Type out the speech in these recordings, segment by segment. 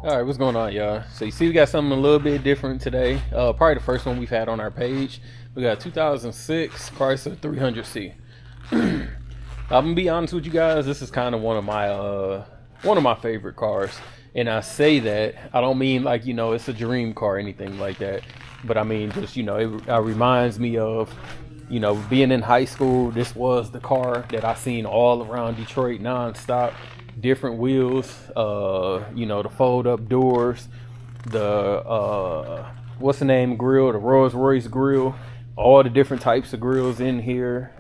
All right, what's going on, y'all? So you see we got something a little bit different today. Probably the first one we've had on our page. We got 2006 Chrysler 300C. I'm gonna be honest with you guys. This is kind of one of my favorite cars, and I say that I don't mean like it's a dream car or anything like that, but I mean just it reminds me of being in high school. This was the car that I seen all around Detroit nonstop. Different wheels, the fold up doors, the what's the name grill, the Rolls Royce grill, all the different types of grills in here.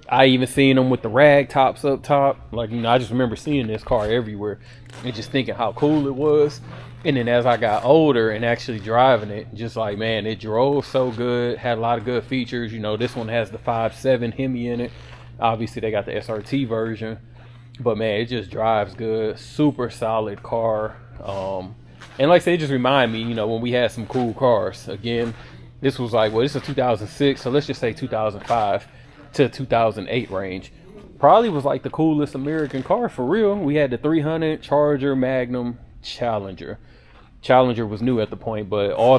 I even seen them with the rag tops up top. Like, I just remember seeing this car everywhere and just thinking how cool it was. And then as I got older and actually driving it, just like, man, it drove so good, had a lot of good features. This one has the 5.7 Hemi in it. Obviously they got the SRT version. But man, it just drives good. Super solid car. And like I said, it just remind me, when we had some cool cars. Again, this was like, this is 2006, so let's just say 2005 to 2008 range. Probably was like the coolest American car for real. We had the 300, Charger, Magnum, Challenger. Challenger was new at the point, but all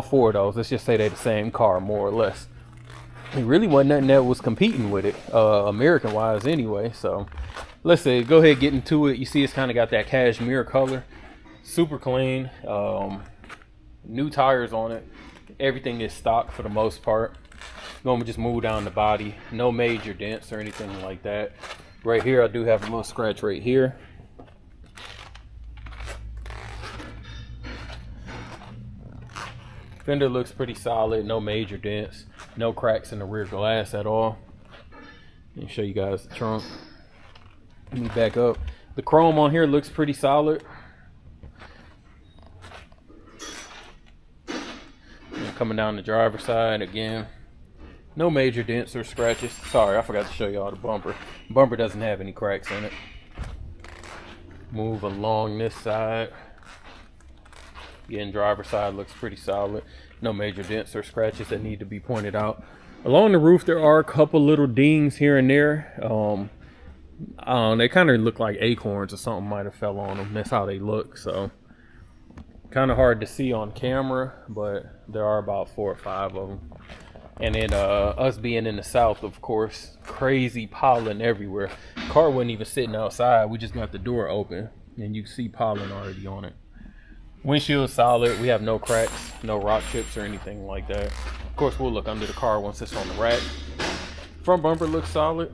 four of those, let's just say they're the same car, more or less. It really wasn't nothing that was competing with it, American-wise anyway, so... Let's say, go ahead, get into it. You see it's kind of got that cashmere color. Super clean. New tires on it. Everything is stock for the most part. Going to just move down the body. No major dents or anything like that. Right here, I do have a little scratch right here. Fender looks pretty solid. No major dents. No cracks in the rear glass at all. Let me show you guys the trunk. Let me back up. The chrome on here looks pretty solid. And coming down the driver's side again, no major dents or scratches. Sorry, I forgot to show y'all the bumper. Bumper doesn't have any cracks in it. Move along this side. Again, driver's side looks pretty solid. No major dents or scratches that need to be pointed out. Along the roof, there are a couple little dings here and there. They kind of look like acorns or something might have fell on them. That's how they look. So kind of hard to see on camera, but there are about 4 or 5 of them. And then us being in the South, of course, crazy pollen everywhere. Car wasn't even sitting outside. We just got the door open and you can see pollen already on it. Windshield solid. We have no cracks, no rock chips or anything like that. Of course, we'll look under the car once it's on the rack. Front bumper looks solid.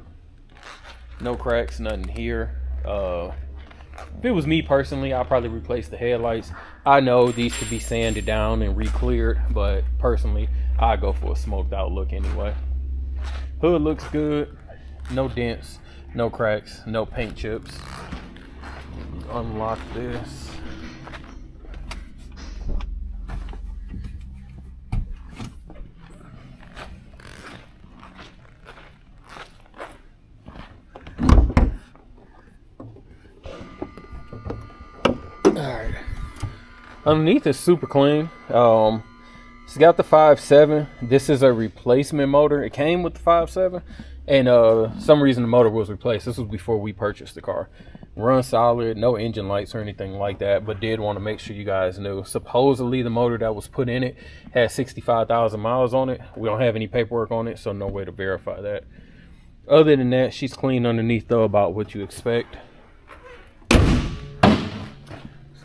No cracks, nothing here. If it was me personally, I'd probably replace the headlights. I know these could be sanded down and re-cleared, but personally, I'd go for a smoked out look anyway. Hood looks good. No dents, no cracks, no paint chips. Unlock this. Alright. Underneath is super clean. It's got the 5.7. This is a replacement motor. It came with the 5.7, and some reason the motor was replaced. This was before we purchased the car. Runs solid, no engine lights or anything like that, but did want to make sure you guys knew. Supposedly the motor that was put in it had 65,000 miles on it. We don't have any paperwork on it, so no way to verify that. Other than that, she's clean underneath though, about what you expect.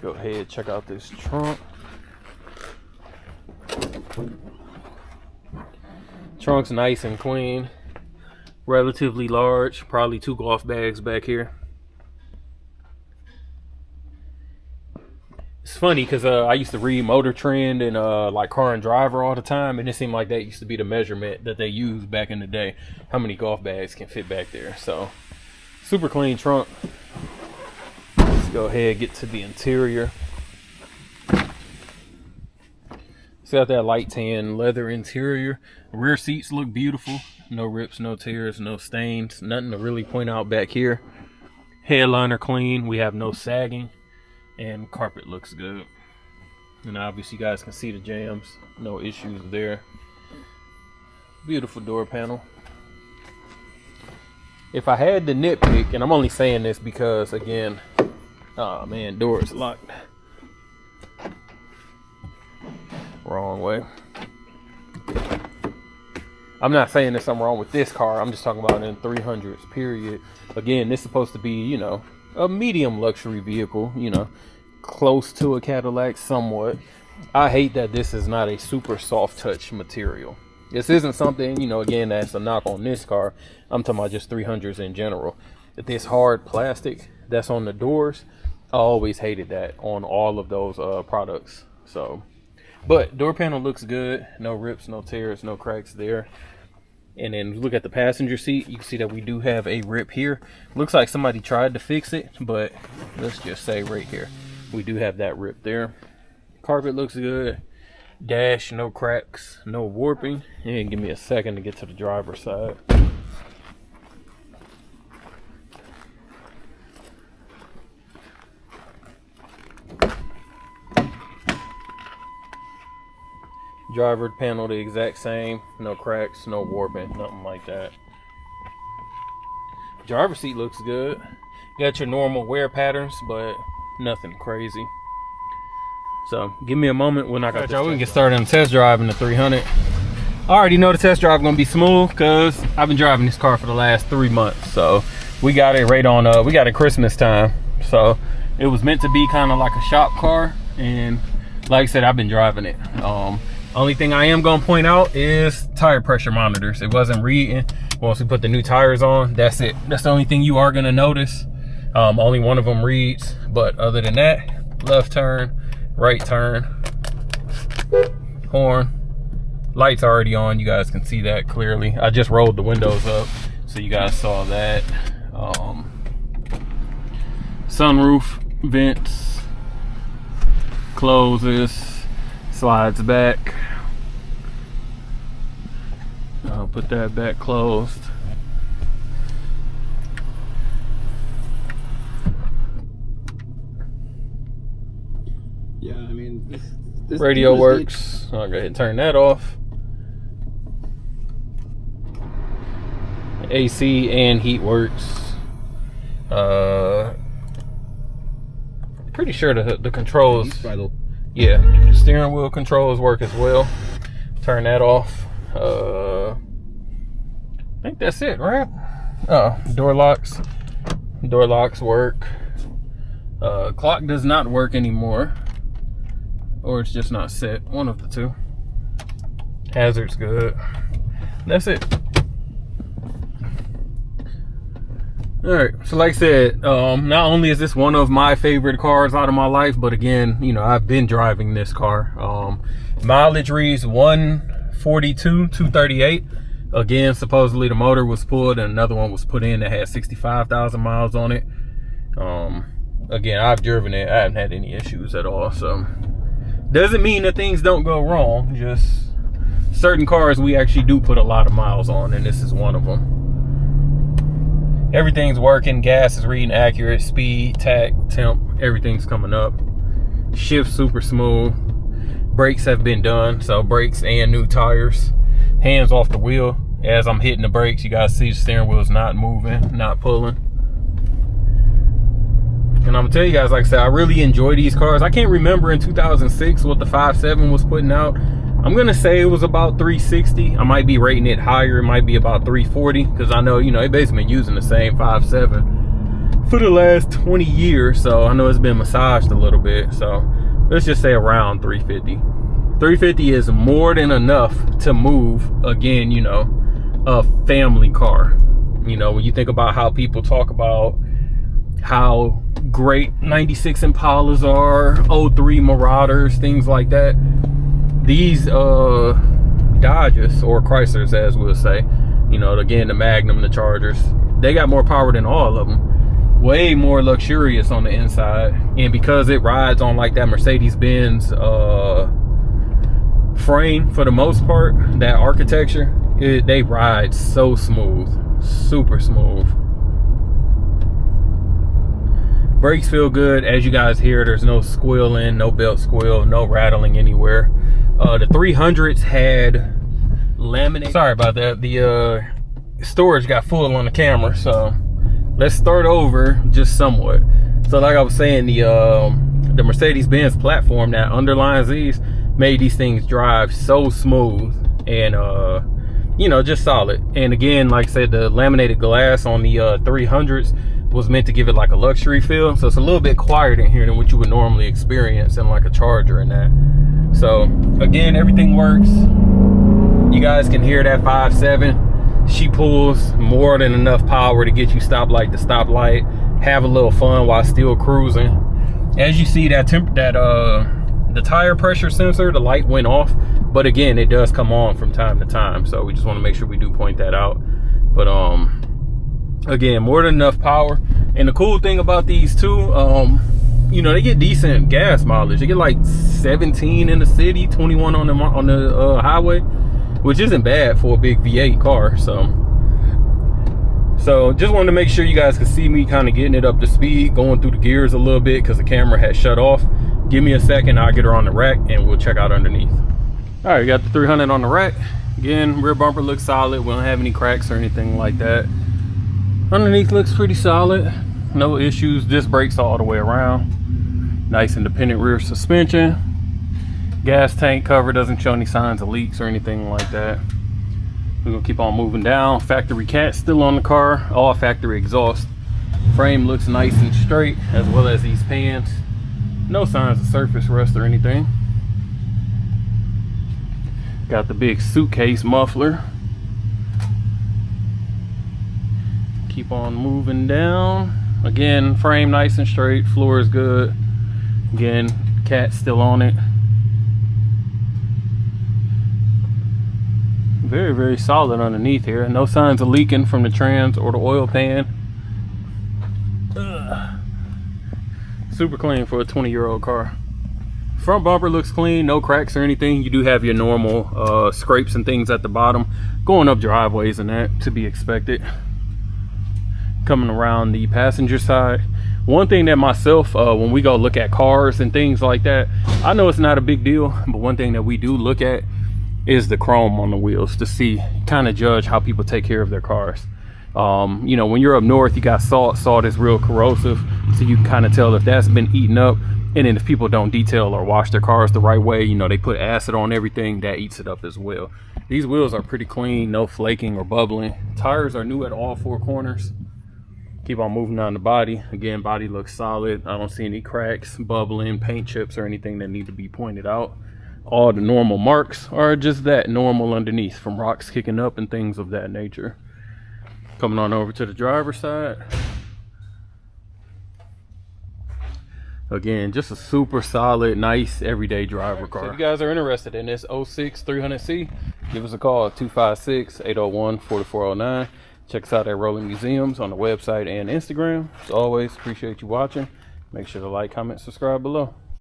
Go ahead, check out this trunk. Trunk's nice and clean, relatively large, probably 2 golf bags back here. It's funny because I used to read Motor Trend and like Car and Driver all the time, and it seemed like that used to be the measurement that they used back in the day, how many golf bags can fit back there. So super clean trunk. Go ahead and get to the interior. It's got that light tan leather interior. Rear seats look beautiful. No rips, no tears, no stains. Nothing to really point out back here. Headliner clean. We have no sagging. And carpet looks good. And obviously you guys can see the jams. No issues there. Beautiful door panel. If I had to nitpick, and I'm only saying this because, again, oh man, door is locked. Wrong way. I'm not saying there's something wrong with this car. I'm just talking about in 300s, period. Again, this is supposed to be, you know, a medium luxury vehicle, you know, close to a Cadillac somewhat. I hate that this is not a super soft touch material. This isn't something, you know, again, that's a knock on this car. I'm talking about just 300s in general. This hard plastic that's on the doors, I always hated that on all of those products. So, but door panel looks good. No rips, no tears, no cracks there. And then look at the passenger seat. You can see that we do have a rip here. Looks like somebody tried to fix it, but let's just say right here, we do have that rip there. Carpet looks good. Dash, no cracks, no warping. And give me a second to get to the driver's side. Driver panel the exact same, no cracks, no warping, nothing like that. Driver seat looks good. Got your normal wear patterns, but nothing crazy. So give me a moment when I got y'all. We can get started on the test drive in the 300. I already know the test drive gonna be smooth because I've been driving this car for the last 3 months. So we got it right on. We got it Christmas time. So it was meant to be kind of like a shop car, and like I said, I've been driving it. Only thing I am gonna point out is tire pressure monitors. It wasn't reading. Once we put the new tires on, that's it. That's the only thing you are gonna notice. Only one of them reads, but other than that, left turn, right turn, horn, lights already on. You guys can see that clearly. I just rolled the windows up, so you guys saw that. Sunroof, vents, closes, slides back. I'll put that back closed. Yeah, I mean, this radio works. I'll go ahead and turn that off. AC and heat works. Pretty sure the controls. Yeah, steering wheel controls work as well. Turn that off. I think that's it, right? Oh, door locks. Door locks work. Clock does not work anymore, or it's just not set. One of the two. Hazard's good. That's it. All right, so like I said, not only is this one of my favorite cars out of my life, but again, you know, I've been driving this car. Mileage reads 142, 238. Again, supposedly the motor was pulled and another one was put in that had 65,000 miles on it. Again, I've driven it. I haven't had any issues at all. So doesn't mean that things don't go wrong. Just certain cars we actually do put a lot of miles on, and this is one of them. Everything's working. Gas is reading accurate. Speed, tach, temp, everything's coming up. Shift super smooth. Brakes have been done, so brakes and new tires. Hands off the wheel. As I'm hitting the brakes, you guys see the steering wheel's not moving, not pulling. And I'm gonna tell you guys, like I said, I really enjoy these cars. I can't remember in 2006 what the 5.7 was putting out. I'm gonna say it was about 360. I might be rating it higher. It might be about 340, because I know, you know, they basically been using the same 5.7 for the last 20 years. So I know it's been massaged a little bit. So let's just say around 350. 350 is more than enough to move, again, you know, a family car. You know, when you think about how people talk about how great 96 Impalas are, 03 Marauders, things like that. These Dodges, or Chryslers as we'll say, you know, again, the Magnum, the Chargers, they got more power than all of them. Way more luxurious on the inside. And because it rides on like that Mercedes-Benz frame for the most part, that architecture, they ride so smooth, super smooth. Brakes feel good. As you guys hear, there's no squealing, no belt squeal, no rattling anywhere. The 300s had laminate. Sorry about that. The storage got full on the camera, so let's start over just somewhat. So like I was saying, the Mercedes-Benz platform that underlines these, made these things drive so smooth and you know, just solid. And again, like I said, the laminated glass on the 300s was meant to give it like a luxury feel, so it's a little bit quieter in here than what you would normally experience in like a Charger and that. So again, everything works. You guys can hear that 5.7. She pulls more than enough power to get you stoplight to stoplight, have a little fun while still cruising. As you see, that the tire pressure sensor, the light went off, but again, it does come on from time to time, so we just want to make sure we do point that out. But again, more than enough power. And the cool thing about these too, you know, they get decent gas mileage. They get like 17 in the city, 21 on the highway, which isn't bad for a big V8 car. So just wanted to make sure you guys could see me kind of getting it up to speed, going through the gears a little bit because the camera had shut off. Give me a second, I'll get her on the rack and we'll check out underneath. All right, we got the 300 on the rack. Again, rear bumper looks solid. We don't have any cracks or anything like that. Underneath looks pretty solid. No issues. Disc brakes all the way around. Nice independent rear suspension. Gas tank cover doesn't show any signs of leaks or anything like that. We're gonna keep on moving down. Factory cat still on the car. All factory exhaust. Frame looks nice and straight, as well as these pans. No signs of surface rust or anything. Got the big suitcase muffler. Keep on moving down. Again, frame nice and straight. Floor is good. Again, cat still on it. Very, very solid underneath here. No signs of leaking from the trans or the oil pan. Super clean for a 20-year-old car. Front bumper looks clean, no cracks or anything. You do have your normal scrapes and things at the bottom going up driveways and that, to be expected. Coming around the passenger side, one thing that myself, when we go look at cars and things like that, I know it's not a big deal, but one thing that we do look at is the chrome on the wheels to see, kind of judge how people take care of their cars. You know, when you're up north, you got salt is real corrosive, so you can kind of tell if that's been eaten up. And then if people don't detail or wash their cars the right way, you know, they put acid on everything, that eats it up as well. These wheels are pretty clean, no flaking or bubbling. Tires are new at all four corners. Keep on moving down the body. Again, body looks solid. I don't see any cracks, bubbling, paint chips or anything that need to be pointed out. All the normal marks are just that, normal underneath from rocks kicking up and things of that nature. Coming on over to the driver's side. Again, just a super solid, nice, everyday driver car. So if you guys are interested in this 06 300C, give us a call at 256-801-4409. Check us out at Rolling Museums on the website and Instagram. As always, appreciate you watching. Make sure to like, comment, subscribe below.